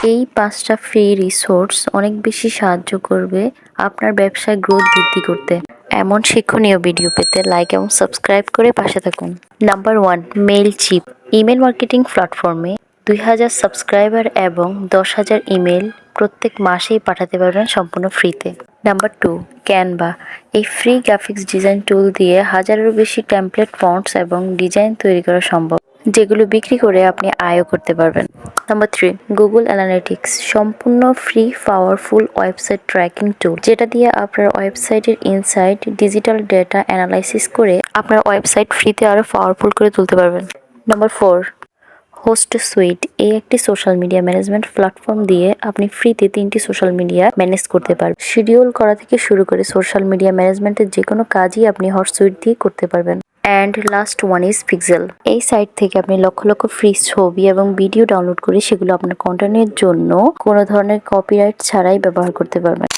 এই 5টা free resource অনেক বেশি সাহায্য করবে আপনার ব্যবসায় গ্রোথ বৃদ্ধি করতে। এমন শিক্ষণীয় ভিডিও পেতে লাইক এবং সাবস্ক্রাইব করে পাশে থাকুন। নাম্বার 1, মেইলচিম্প। ইমেল মার্কেটিং প্ল্যাটফর্মে 2000 সাবস্ক্রাইবার এবং 10,000 ইমেল প্রত্যেক মাসেই পাঠাতে পারবেন সম্পূর্ণ ফ্রিতে। Number 2, Canva. এই ফ্রি গ্রাফিক্স ডিজাইন টুল দিয়ে হাজারেরও বেশি টেমপ্লেট, ফন্টস এবং ডিজাইন তৈরি করা সম্ভব, যেগুলো বিক্রি করে আপনি আয়ও করতে পারবেন। Number 3, Google analytics. সম্পূর্ণ ফ্রি পাওয়ারফুল ওয়েবসাইট ট্র্যাকিং টুল, যেটা দিয়ে আপনার ওয়েবসাইটের ইনসাইট ডিজিটাল ডেটা অ্যানালাইসিস করে আপনার ওয়েবসাইট ফ্রিতে আরও পাওয়ারফুল করে তুলতে পারবেন। নাম্বার 4, হোস্টসুইট। এই একটি সোশ্যাল মিডিয়া ম্যানেজমেন্ট প্ল্যাটফর্ম দিয়ে আপনি ফ্রিতে 3টি সোশ্যাল মিডিয়া ম্যানেজ করতে পারবেন। শিডিউল করা থেকে শুরু করে সোশ্যাল মিডিয়া ম্যানেজমেন্টের যে কোনো কাজই আপনি হোস্টসুইট দিয়ে করতে পারবেন। And last one is pixel. এই সাইট থেকে আপনি লক্ষ লক্ষ ফ্রি ছবি এবং ভিডিও ডাউনলোড করে সেগুলো আপনার কন্টেন্টের জন্য কোনো ধরনের কপিরাইট ছাড়াই ব্যবহার করতে পারবেন।